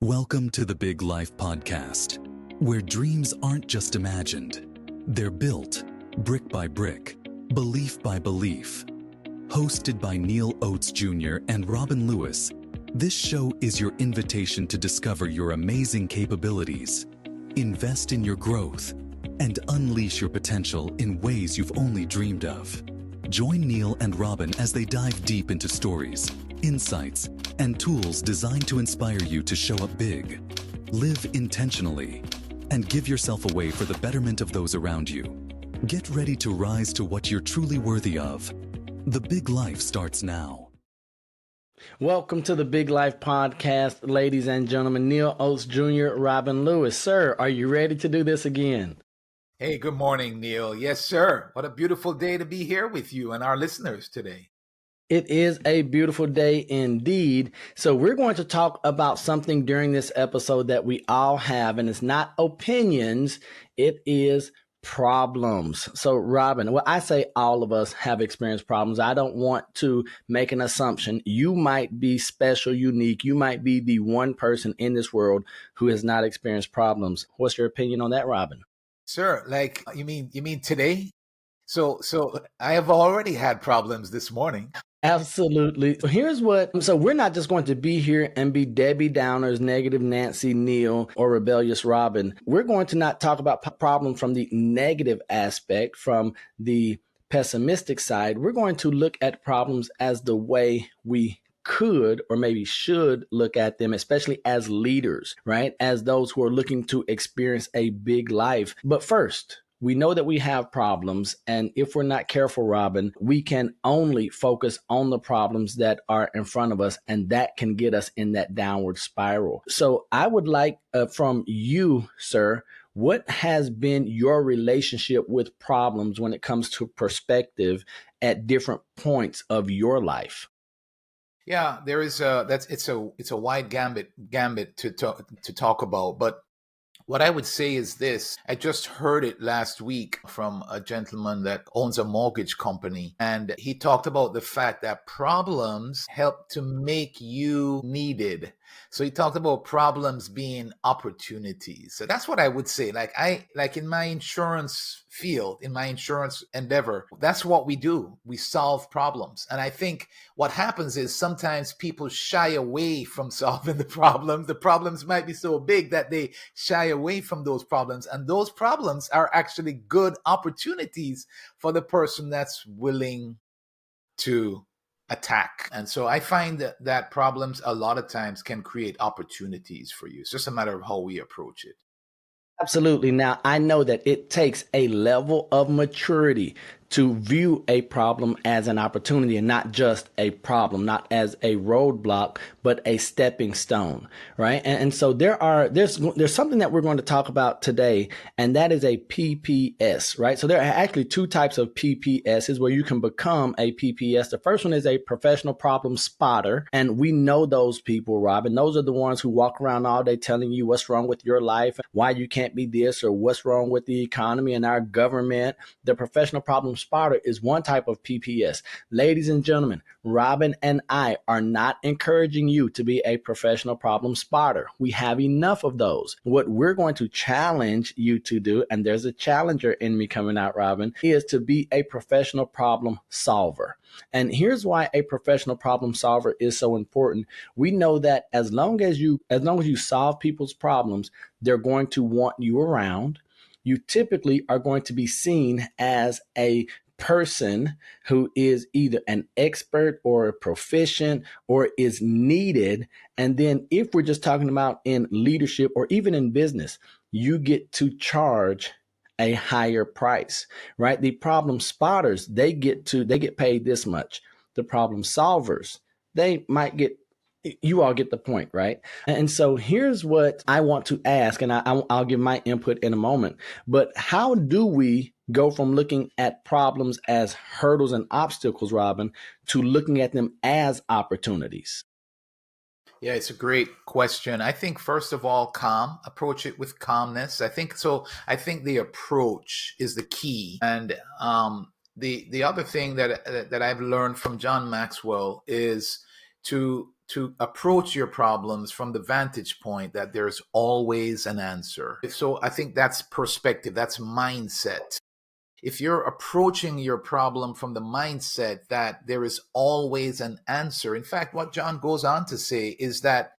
Welcome to the Big Life Podcast, where dreams aren't just imagined, they're built brick by brick, belief by belief. Hosted by Neal Oates Jr. and Robin Lewis, this show is your invitation to discover your amazing capabilities, invest in your growth, and unleash your potential in ways you've only dreamed of. Join Neal and Robin as they dive deep into stories, insights, and tools designed to inspire you to show up big, live intentionally, and give yourself away for the betterment of those around you. Get ready to rise to what you're truly worthy of. The Big Life starts now. Welcome to the Big Life Podcast, ladies and gentlemen. Neal Oates Jr., Robin Lewis. Sir, are you ready to do this again? Hey, good morning, Neal. Yes, sir. What a beautiful day to be here with you and our listeners today. It is a beautiful day indeed. So we're going to talk about something during this episode that we all have, and it's not opinions, it is problems. So Robin, well, I say all of us have experienced problems. I don't want to make an assumption. You might be special, unique. You might be the one person in this world who has not experienced problems. What's your opinion on that, Robin? Sir, like you mean today? So I have already had problems this morning. Absolutely. So we're not just going to be here and be Debbie Downers, negative Nancy, Neal, or rebellious Robin. We're going to not talk about problems from the negative aspect, from the pessimistic side. We're going to look at problems as the way we could or maybe should look at them, especially as leaders, right? As those who are looking to experience a big life. But first, we know that we have problems, and if we're not careful, Robin, we can only focus on the problems that are in front of us, and that can get us in that downward spiral. So I would like from you, sir, what has been your relationship with problems when it comes to perspective at different points of your life? Yeah, there is it's a wide gambit to talk about, but what I would say is this. I just heard it last week from a gentleman that owns a mortgage company, and he talked about the fact that problems help to make you needed. So he talked about problems being opportunities. So that's what I would say. Like in my insurance field, in my insurance endeavor, that's what we do. We solve problems. And I think what happens is sometimes people shy away from solving the problems. The problems might be so big that they shy away from those problems. And those problems are actually good opportunities for the person that's willing to attack. And so I find that problems a lot of times can create opportunities for you. It's just a matter of how we approach it. Absolutely. Now, I know that it takes a level of maturity to view a problem as an opportunity and not just a problem, not as a roadblock, but a stepping stone, right? And so there's something that we're going to talk about today, and that is a PPS, right? So there are actually two types of PPSs where you can become a PPS. The first one is a professional problem spotter, and we know those people, Robin. Those are the ones who walk around all day telling you what's wrong with your life, why you can't be this, or what's wrong with the economy and our government. The professional problem spotter is one type of PPS. Ladies and gentlemen, Robin and I are not encouraging you to be a professional problem spotter. We have enough of those. What we're going to challenge you to do, and there's a challenger in me coming out, Robin, is to be a professional problem solver. And here's why a professional problem solver is so important. We know that as long as you solve people's problems, they're going to want you around. You typically are going to be seen as a person who is either an expert or a proficient or is needed. And then if we're just talking about in leadership or even in business, you get to charge a higher price, right? The problem spotters, they get paid this much. The problem solvers, they might get, you all get the point, right? And so here's what I want to ask, and I'll give my input in a moment. But how do we go from looking at problems as hurdles and obstacles, Robin, to looking at them as opportunities? Yeah, it's a great question. I think first of all, approach it with calmness. I think the approach is the key. And the other thing that I've learned from John Maxwell is to to approach your problems from the vantage point that there's always an answer. So I think that's perspective, that's mindset. If you're approaching your problem from the mindset that there is always an answer, in fact, what John goes on to say is that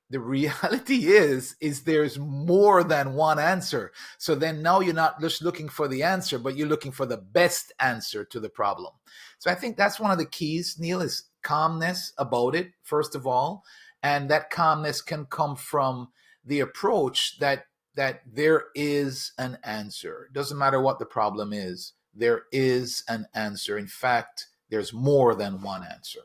the reality is there's more than one answer. So then now you're not just looking for the answer, but you're looking for the best answer to the problem. So I think that's one of the keys, Neal, is calmness about it, first of all. And that calmness can come from the approach that there is an answer. It doesn't matter what the problem is, there is an answer. In fact, there's more than one answer.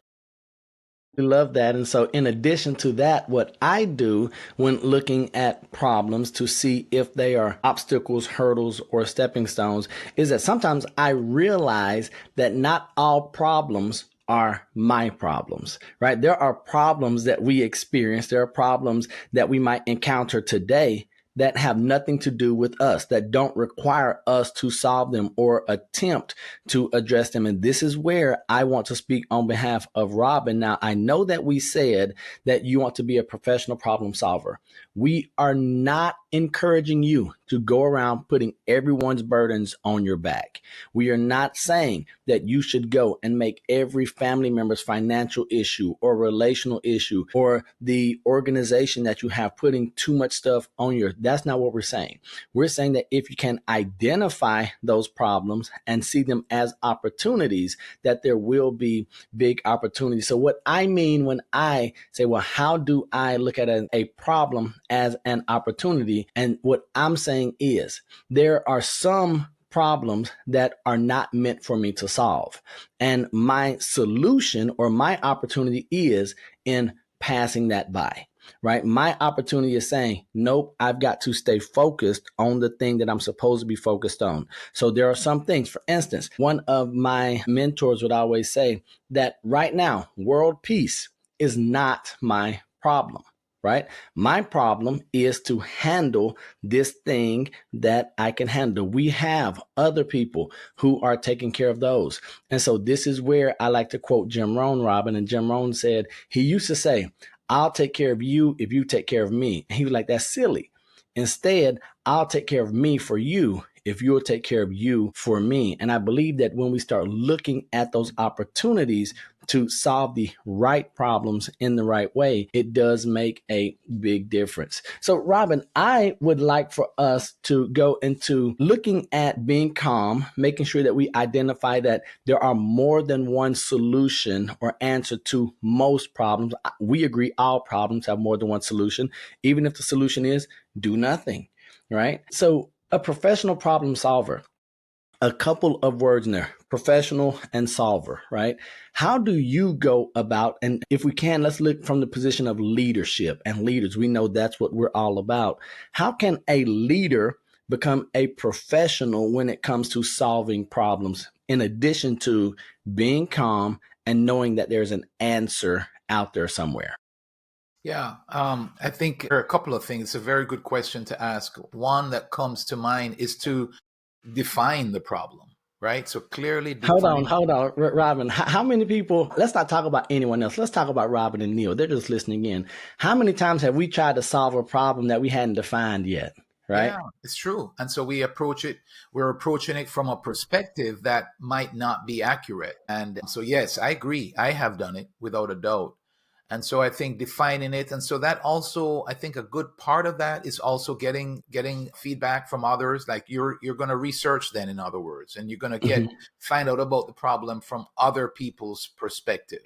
We love that. And so in addition to that, what I do when looking at problems to see if they are obstacles, hurdles, or stepping stones is that sometimes I realize that not all problems are my problems, right? There are problems that we experience. There are problems that we might encounter today that have nothing to do with us, that don't require us to solve them or attempt to address them. And this is where I want to speak on behalf of Robin. Now, I know that we said that you want to be a professional problem solver. We are not encouraging you to go around putting everyone's burdens on your back. We are not saying that you should go and make every family member's financial issue or relational issue or the organization that you have putting too much stuff on your. That's not what we're saying. We're saying that if you can identify those problems and see them as opportunities, that there will be big opportunities. So what I mean when I say, well, how do I look at a problem as an opportunity? And what I'm saying is there are some problems that are not meant for me to solve. And my solution or my opportunity is in passing that by, right? My opportunity is saying, nope, I've got to stay focused on the thing that I'm supposed to be focused on. So there are some things, for instance, one of my mentors would always say that right now, world peace is not my problem. Right? My problem is to handle this thing that I can handle. We have other people who are taking care of those. And so this is where I like to quote Jim Rohn, Robin. And Jim Rohn said, he used to say, I'll take care of you if you take care of me. And he was like, that's silly. Instead, I'll take care of me for you if you'll take care of you for me. And I believe that when we start looking at those opportunities to solve the right problems in the right way, it does make a big difference. So, Robin, I would like for us to go into looking at being calm, making sure that we identify that there are more than one solution or answer to most problems. We agree all problems have more than one solution, even if the solution is do nothing, right? So, a professional problem solver, a couple of words in there, professional and solver, right? How do you go about, and if we can, let's look from the position of leadership and leaders. We know that's what we're all about. How can a leader become a professional when it comes to solving problems, in addition to being calm and knowing that there's an answer out there somewhere? Yeah, I think there are a couple of things. It's a very good question to ask. One that comes to mind is to define the problem, right? So clearly define. Hold on, Robin. How many people, let's not talk about anyone else. Let's talk about Robin and Neal. They're just listening in. How many times have we tried to solve a problem that we hadn't defined yet? Right? Yeah, it's true. And so we're approaching it from a perspective that might not be accurate. And so, yes, I agree. I have done it without a doubt. And so I think defining it. And so that also, I think a good part of that is also getting feedback from others. Like you're going to research then, in other words, and you're going to find out about the problem from other people's perspective.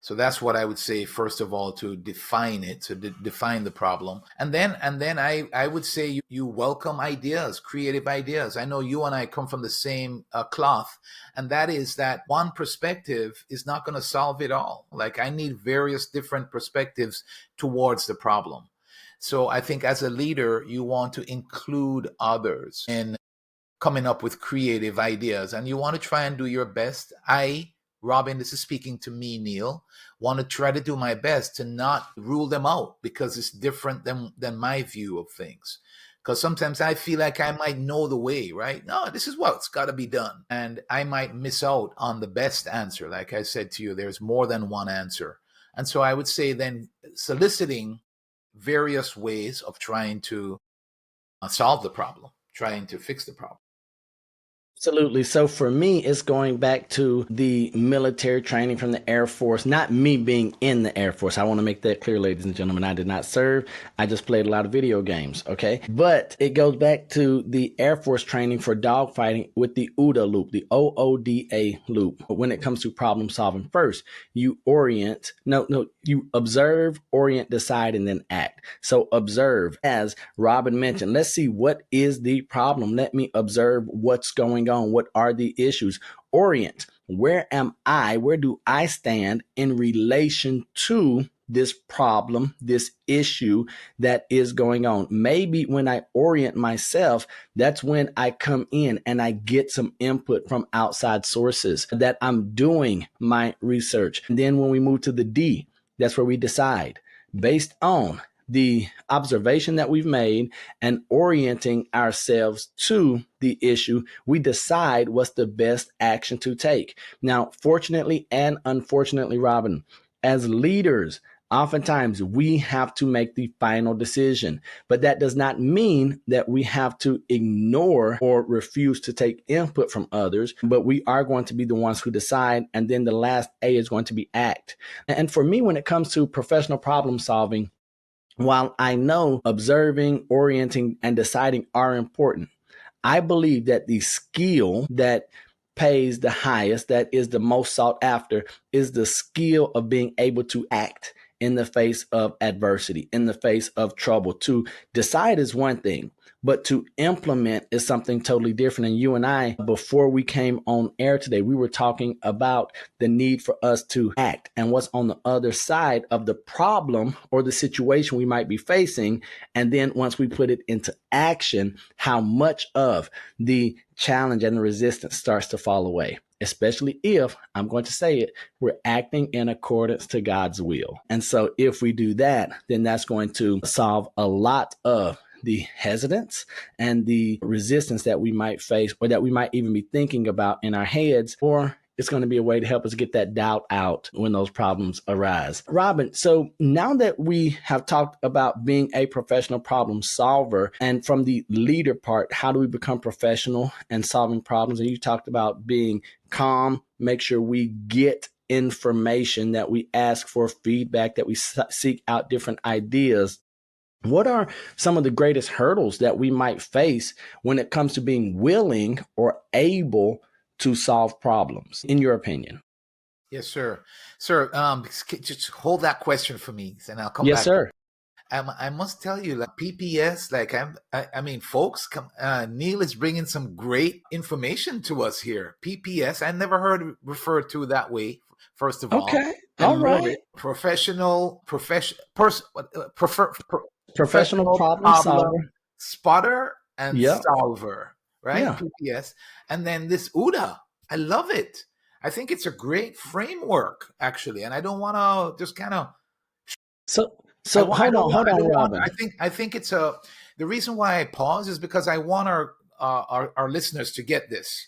So that's what I would say, first of all, to define it, to define the problem. And then I would say you welcome ideas, creative ideas. I know you and I come from the same cloth, and that is that one perspective is not going to solve it all. Like I need various different perspectives towards the problem. So I think as a leader, you want to include others in coming up with creative ideas, and you want to try and do your best. Robin, this is speaking to me, Neal, want to try to do my best to not rule them out because it's different than my view of things. Because sometimes I feel like I might know the way, right? No, this is what's got to be done. And I might miss out on the best answer. Like I said to you, there's more than one answer. And so I would say then soliciting various ways of trying to solve the problem, trying to fix the problem. Absolutely. So for me, it's going back to the military training from the Air Force, not me being in the Air Force. I want to make that clear, ladies and gentlemen. I did not serve. I just played a lot of video games. Okay. But it goes back to the Air Force training for dogfighting with the OODA loop, the OODA loop. When it comes to problem solving, first, you you observe, orient, decide, and then act. So observe, as Robin mentioned, let's see what is the problem. Let me observe what's going on. What are the issues? Orient, where am I? Where do I stand in relation to this problem, this issue that is going on? Maybe when I orient myself, that's when I come in and I get some input from outside sources, that I'm doing my research. And then when we move to the D, that's where we decide based on the observation that we've made and orienting ourselves to the issue, we decide what's the best action to take. Now, fortunately and unfortunately, Robin, as leaders, oftentimes we have to make the final decision, but that does not mean that we have to ignore or refuse to take input from others, but we are going to be the ones who decide. And then the last A is going to be act. And for me, when it comes to professional problem solving, while I know observing, orienting, and deciding are important, I believe that the skill that pays the highest, that is the most sought after, is the skill of being able to act in the face of adversity, in the face of trouble. To decide is one thing, but to implement is something totally different. And you and I, before we came on air today, we were talking about the need for us to act and what's on the other side of the problem or the situation we might be facing. And then once we put it into action, how much of the challenge and the resistance starts to fall away, especially if, I'm going to say it, we're acting in accordance to God's will. And so if we do that, then that's going to solve a lot of the hesitance and the resistance that we might face, or that we might even be thinking about in our heads, or it's going to be a way to help us get that doubt out when those problems arise. Robin, so now that we have talked about being a professional problem solver, and from the leader part, how do we become professional and solving problems? And you talked about being calm, make sure we get information, that we ask for feedback, that we seek out different ideas. What are some of the greatest hurdles that we might face when it comes to being willing or able to solve problems, in your opinion? Yes, sir. Sir, just hold that question for me, and I'll come Yes, back. sir. I must tell you, like PPS, like I mean, folks, Neal is bringing some great information to us here. PPS, I never heard it referred to that way. First of all, Okay. I All love right. it. Professional Professional professional problem problem solver. spotter and Yep. solver, right? Yeah. PPS, and then this OODA. I love it. I think it's a great framework, actually, and I don't want to just kind of. So I so want. I hold don't on, want. hold I on, don't want. Robin. I think it's a. The reason why I pause is because I want our listeners to get this.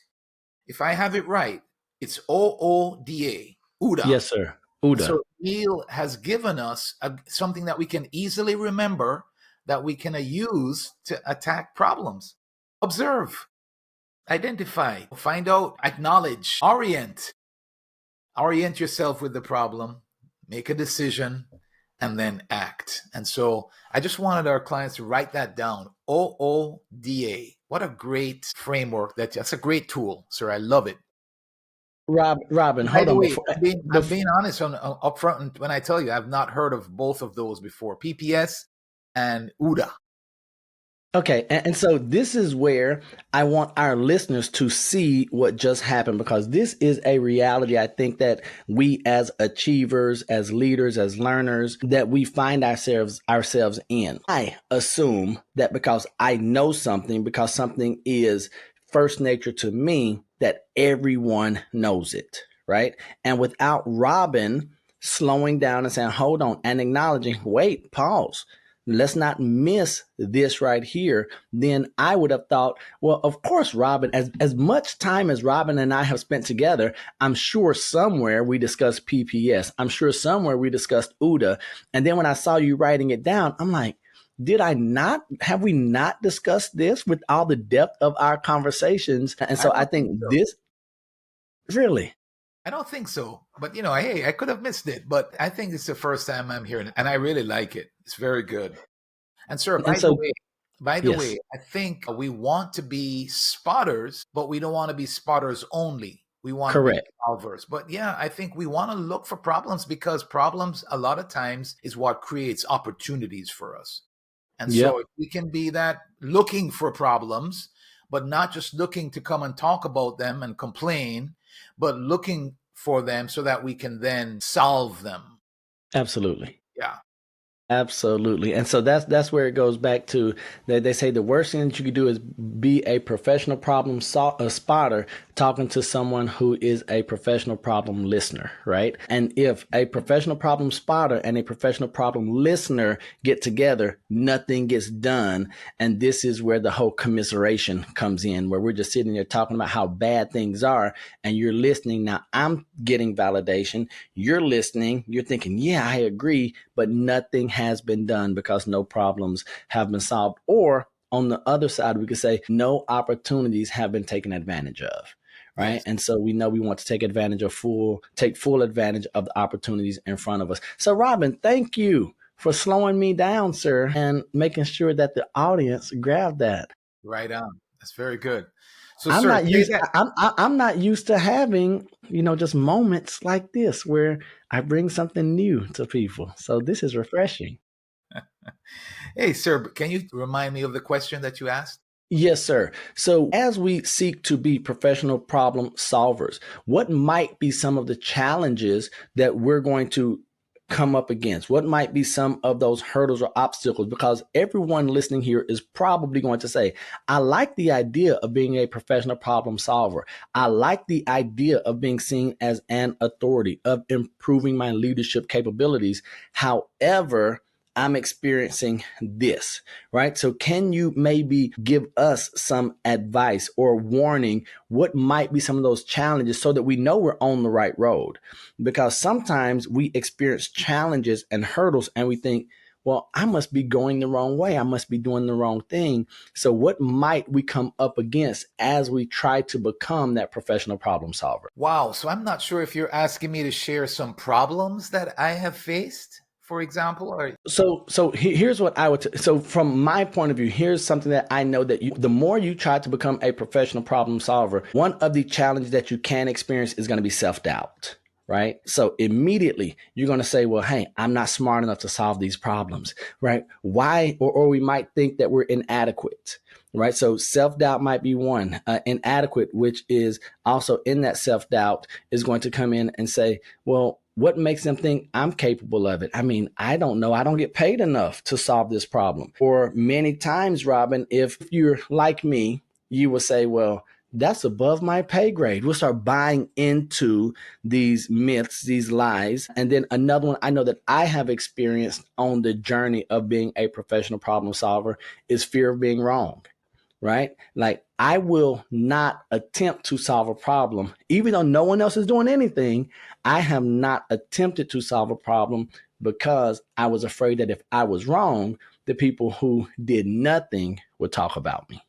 If I have it right, it's OODA, OODA. Yes, sir. And OODA. so Neal has given us something that we can easily remember, that we can use to attack problems. Observe, identify, find out, acknowledge, orient. Orient yourself with the problem, make a decision, and then act. And so I just wanted our clients to write that down. OODA. What a great framework. That's a great tool, sir. I love it. Robin, By hold the on. way, Before, I'm being honest on upfront when I tell you I've not heard of both of those before. PPS and OODA. Okay, and so this is where I want our listeners to see what just happened, because this is a reality I think that we as achievers, as leaders, as learners, that we find ourselves in. I assume that because I know something, because something is first nature to me, that everyone knows it, right? And without Robin slowing down and saying, hold on, and acknowledging, wait, pause. let's not miss this right here, then I would have thought, well, of course, Robin, as much time as Robin and I have spent together, I'm sure somewhere we discussed PPS. I'm sure somewhere we discussed OODA. And then when I saw you writing it down, I'm like, have we not discussed this with all the depth of our conversations? And I so I don't think think so. this really. I don't think so. But hey, I could have missed it. But I think it's the first time I'm hearing it, and I really like it. It's very good. And sir, And so, by the yes, way, I think we want to be spotters, but we don't want to be spotters only. We want to be correct. solvers. But yeah, I think we want to look for problems because problems a lot of times is what creates opportunities for us. And so Yep. if we can be that looking for problems, but not just looking to come and talk about them and complain, but looking for them so that we can then solve them. Absolutely. Yeah. Absolutely. And so that's where it goes back to that they say the worst thing that you could do is be a professional a spotter talking to someone who is a professional problem listener, right? And if a professional problem spotter and a professional problem listener get together, nothing gets done. And this is where the whole commiseration comes in, where we're just sitting there talking about how bad things are and you're listening. Now I'm getting validation. You're listening. You're thinking, yeah, I agree, but nothing has been done because no problems have been solved. Or on the other side, we could say no opportunities have been taken advantage of. Right. Yes. And so we know we want to take full advantage of the opportunities in front of us. So, Robin, thank you for slowing me down, sir, and making sure that the audience grabbed that. Right on. That's very good. So, I'm sir, not say used. that. I'm not used to having just moments like this where I bring something new to people. So this is refreshing. Hey, sir, can you remind me of the question that you asked? Yes, sir. So, as we seek to be professional problem solvers, what might be some of the challenges that we're going to come up against? What might be some of those hurdles or obstacles? Because everyone listening here is probably going to say, I like the idea of being a professional problem solver. I like the idea of being seen as an authority, of improving my leadership capabilities. However, I'm experiencing this, right? So, can you maybe give us some advice or warning? What might be some of those challenges so that we know we're on the right road? Because sometimes we experience challenges and hurdles and we think, well, I must be going the wrong way. I must be doing the wrong thing. So, what might we come up against as we try to become that professional problem solver? Wow. So, I'm not sure if you're asking me to share some problems that I have faced, for example, or So here's what I would. So from my point of view, here's something that I know that the more you try to become a professional problem solver, one of the challenges that you can experience is going to be self-doubt. Right. So immediately you're going to say, well, hey, I'm not smart enough to solve these problems. Right. Why? Or we might think that we're inadequate. Right. So self-doubt might be one. Inadequate, which is also in that self-doubt, is going to come in and say, well, what makes them think I'm capable of it? I mean, I don't know. I don't get paid enough to solve this problem. Or many times, Robin, if you're like me, you will say, well, that's above my pay grade. We'll start buying into these myths, these lies. And then another one I know that I have experienced on the journey of being a professional problem solver is fear of being wrong, right? Like I will not attempt to solve a problem, even though no one else is doing anything. I have not attempted to solve a problem because I was afraid that if I was wrong, the people who did nothing would talk about me.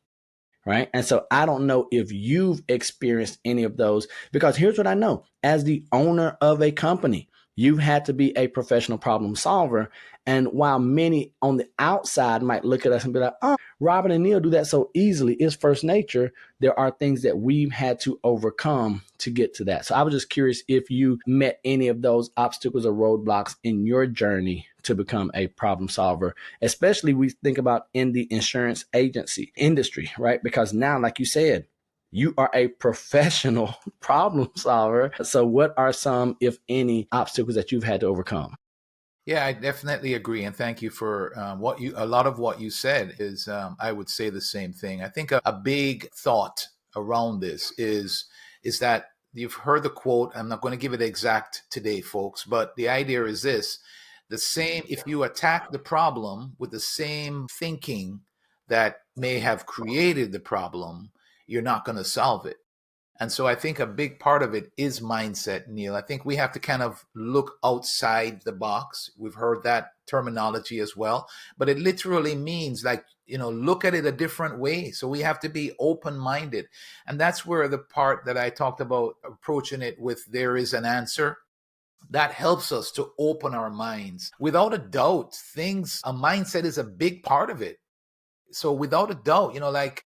Right. And so I don't know if you've experienced any of those, because here's what I know as the owner of a company, you've had to be a professional problem solver. And while many on the outside might look at us and be like, oh, Robin and Neal do that so easily, it's first nature. There are things that we've had to overcome to get to that. So I was just curious if you met any of those obstacles or roadblocks in your journey to become a problem solver, especially we think about in the insurance agency industry, right? Because now, like you said, you are a professional problem solver. So what are some, if any, obstacles that you've had to overcome? yeah, I definitely agree, and thank you for a lot of what you said is I would say the same thing. I think a big thought around this is that you've heard the quote. I'm not going to give it exact today, folks, but the idea is this: The same, if you attack the problem with the same thinking that may have created the problem, you're not going to solve it. And so I think a big part of it is mindset, Neal. I think we have to kind of look outside the box. We've heard that terminology as well, but it literally means like, look at it a different way. So we have to be open-minded. And that's where the part that I talked about approaching it with there is an answer, that helps us to open our minds. Without a doubt, a mindset is a big part of it. So without a doubt, like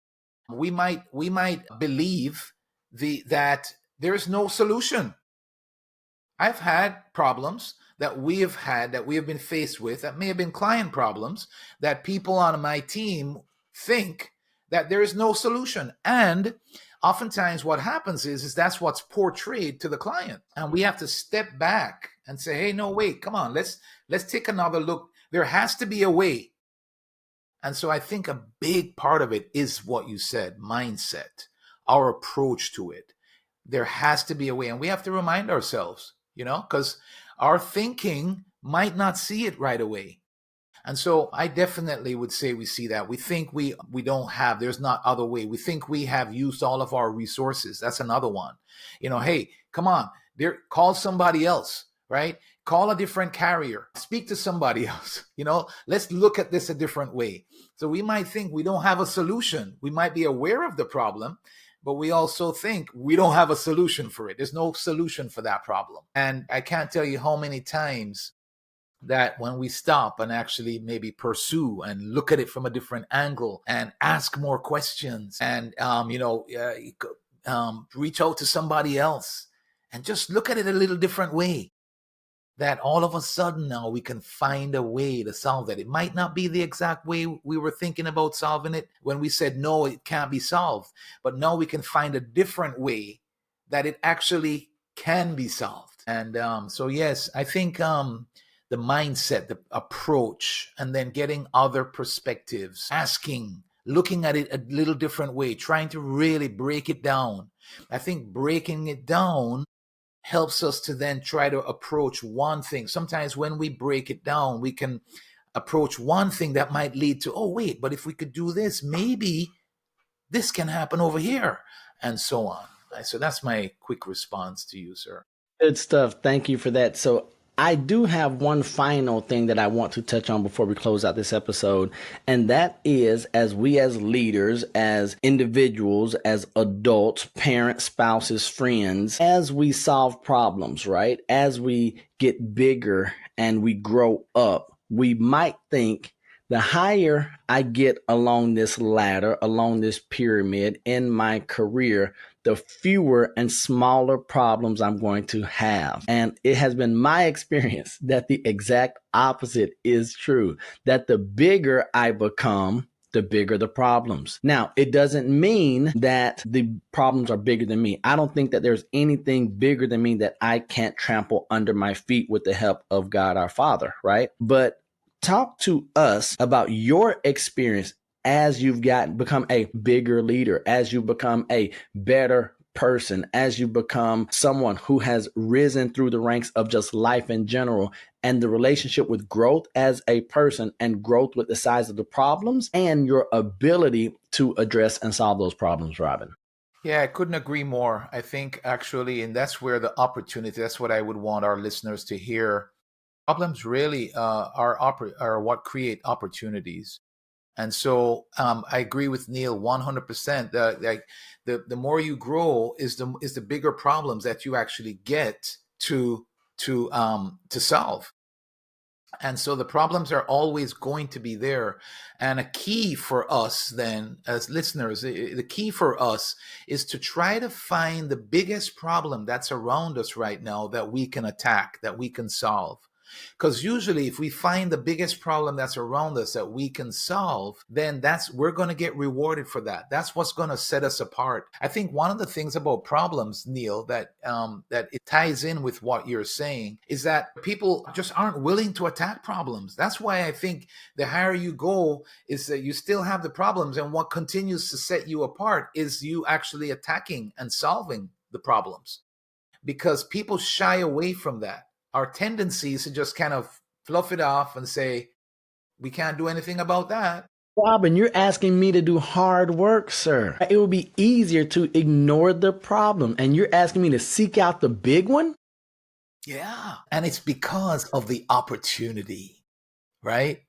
we might believe that there is no solution. I've had problems that we have been faced with that may have been client problems that people on my team think that there is no solution. And oftentimes what happens is that's what's portrayed to the client. And we have to step back and say, hey, no, wait, come on, let's take another look. There has to be a way. And so I think a big part of it is what you said, mindset, our approach to it. There has to be a way. And we have to remind ourselves, because our thinking might not see it right away. And so I definitely would say we see that. We think we don't have, there's not other way. We think we have used all of our resources. That's another one. Hey, come on, call somebody else, right? Call a different carrier, speak to somebody else, let's look at this a different way. So we might think we don't have a solution. We might be aware of the problem, but we also think we don't have a solution for it. There's no solution for that problem. And I can't tell you how many times that when we stop and actually maybe pursue and look at it from a different angle and ask more questions and, reach out to somebody else and just look at it a little different way, that all of a sudden now we can find a way to solve that. It might not be the exact way we were thinking about solving it when we said, no, it can't be solved. But now we can find a different way that it actually can be solved. And so, yes, I think the mindset, the approach, and then getting other perspectives, asking, looking at it a little different way, trying to really break it down. I think breaking it down helps us to then try to approach one thing. Sometimes when we break it down, we can approach one thing that might lead to, oh, wait, but if we could do this, maybe this can happen over here, and so on. So that's my quick response to you, sir. Good stuff. Thank you for that. So I do have one final thing that I want to touch on before we close out this episode, and that is as leaders, as individuals, as adults, parents, spouses, friends, as we solve problems, right? As we get bigger and we grow up, we might think the higher I get along this ladder, along this pyramid in my career, the fewer and smaller problems I'm going to have. And it has been my experience that the exact opposite is true, that the bigger I become, the bigger the problems. Now, it doesn't mean that the problems are bigger than me. I don't think that there's anything bigger than me that I can't trample under my feet with the help of God our Father, right? But talk to us about your experience as you've become a bigger leader, as you become a better person, as you become someone who has risen through the ranks of just life in general, and the relationship with growth as a person and growth with the size of the problems and your ability to address and solve those problems, Robin. Yeah, I couldn't agree more. I think actually, and that's where the opportunity, that's what I would want our listeners to hear. Problems really are what create opportunities. And so I agree with Neal 100%. The more you grow is the bigger problems that you actually get to solve. And so the problems are always going to be there. And a key for us then as listeners, the key for us is to try to find the biggest problem that's around us right now that we can attack, that we can solve. Because usually if we find the biggest problem that's around us that we can solve, then we're going to get rewarded for that. That's what's going to set us apart. I think one of the things about problems, Neal, that it ties in with what you're saying is that people just aren't willing to attack problems. That's why I think the higher you go is that you still have the problems, and what continues to set you apart is you actually attacking and solving the problems, because people shy away from that. Our tendency is to just kind of fluff it off and say, we can't do anything about that. Robin, you're asking me to do hard work, sir. It would be easier to ignore the problem, and you're asking me to seek out the big one? Yeah. And it's because of the opportunity, right?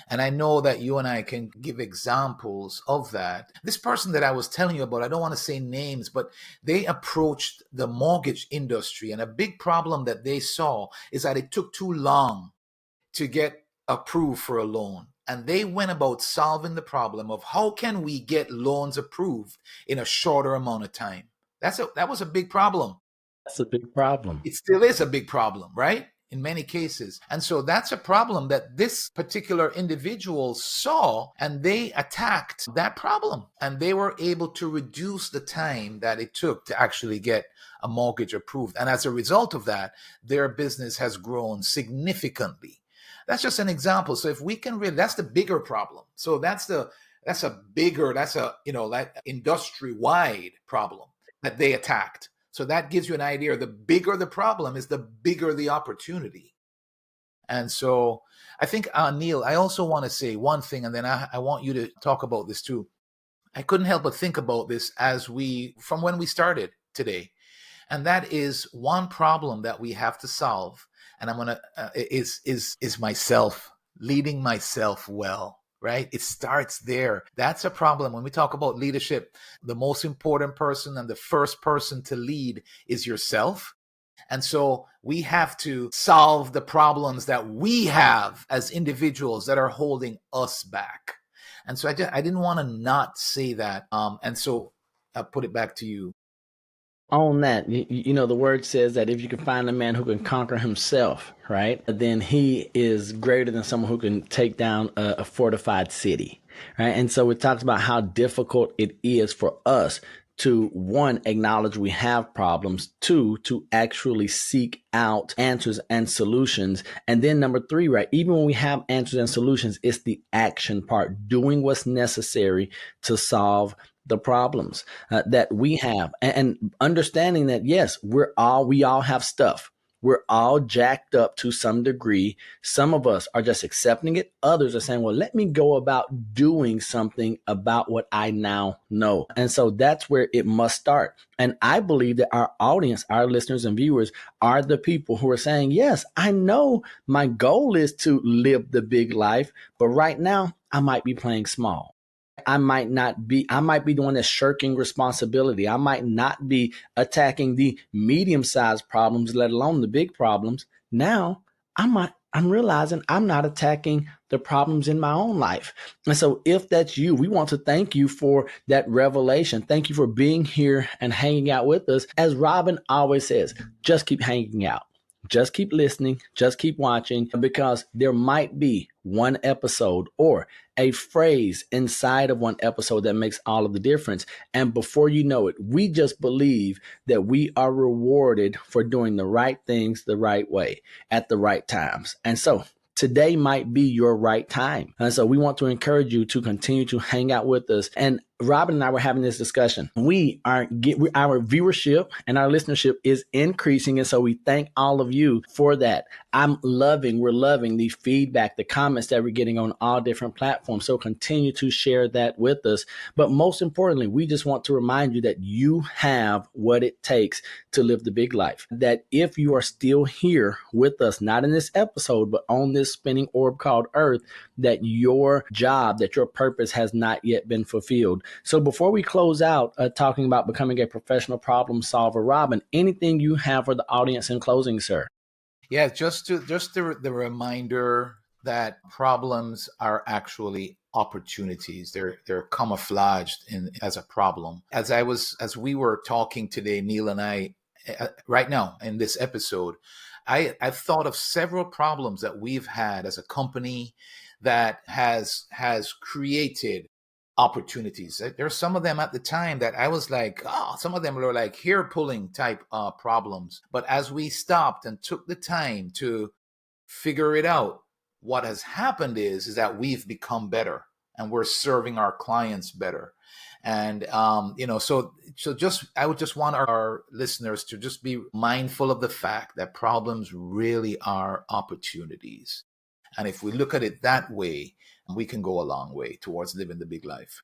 And I know that you and I can give examples of that. This person that I was telling you about, I don't want to say names, but they approached the mortgage industry. And a big problem that they saw is that it took too long to get approved for a loan. And they went about solving the problem of how can we get loans approved in a shorter amount of time. That was a big problem. That's a big problem. It still is a big problem, right? In many cases. And so that's a problem that this particular individual saw, and they attacked that problem. And they were able to reduce the time that it took to actually get a mortgage approved. And as a result of that, their business has grown significantly. That's just an example. So if we can really, that's the bigger problem. So that's a like industry-wide problem that they attacked. So that gives you an idea. The bigger the problem is, the bigger the opportunity. And so I think, Neal, I also want to say one thing, and then I want you to talk about this too. I couldn't help but think about this from when we started today. And that is one problem that we have to solve. And I'm going to, is myself, leading myself well. Right? It starts there. That's a problem. When we talk about leadership, the most important person and the first person to lead is yourself. And so we have to solve the problems that we have as individuals that are holding us back. And so I didn't want to not say that. And so I'll put it back to you. On that, the word says that if you can find a man who can conquer himself, right, then he is greater than someone who can take down a fortified city, right? And so it talks about how difficult it is for us to, one, acknowledge we have problems, two, to actually seek out answers and solutions. And then number three, right, even when we have answers and solutions, it's the action part, doing what's necessary to solve the problems that we have, and understanding that, yes, we all have stuff. We're all jacked up to some degree. Some of us are just accepting it. Others are saying, well, let me go about doing something about what I now know. And so that's where it must start. And I believe that our audience, our listeners and viewers, are the people who are saying, yes, I know my goal is to live the big life, but right now I might be playing small. I might be the one that's shirking responsibility. I might not be attacking the medium-sized problems, let alone the big problems. Now I'm realizing I'm not attacking the problems in my own life. And so if that's you, we want to thank you for that revelation. Thank you for being here and hanging out with us. As Robin always says, just keep hanging out. Just keep listening, just keep watching, because there might be one episode or a phrase inside of one episode that makes all of the difference. And before you know it, we just believe that we are rewarded for doing the right things the right way at the right times. And so today might be your right time. And so we want to encourage you to continue to hang out with us. And Robin and I were having this discussion. Our viewership and our listenership is increasing. And so we thank all of you for that. We're loving the feedback, the comments that we're getting on all different platforms. So continue to share that with us. But most importantly, we just want to remind you that you have what it takes to live the big life. That if you are still here with us, not in this episode, but on this spinning orb called Earth, that your job, that your purpose has not yet been fulfilled. So before we close out talking about becoming a professional problem solver, Robin, anything you have for the audience in closing, sir? Yeah, just the reminder that problems are actually opportunities. They're camouflaged as a problem. As we were talking today, Neal and I, right now in this episode, I've thought of several problems that we've had as a company that has created opportunities. There's some of them at the time that I was like, some of them were like hair pulling type problems. But as we stopped and took the time to figure it out, what has happened is that we've become better and we're serving our clients better. And, so I would just want our listeners to just be mindful of the fact that problems really are opportunities. And if we look at it that way, we can go a long way towards living the big life.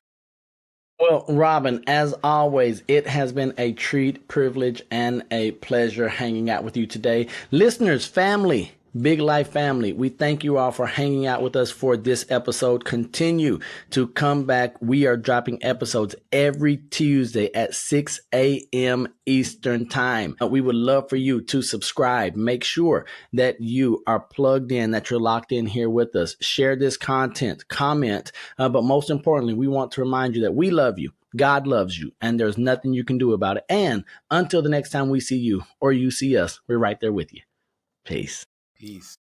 Well, Robin, as always, it has been a treat, privilege, and a pleasure hanging out with you today. Listeners, family, Big Life family, we thank you all for hanging out with us for this episode. Continue to come back. We are dropping episodes every Tuesday at 6 a.m. Eastern Time. We would love for you to subscribe. Make sure that you are plugged in, that you're locked in here with us. Share this content, comment, but most importantly, we want to remind you that we love you. God loves you, and there's nothing you can do about it. And until the next time we see you or you see us, we're right there with you. Peace. Peace.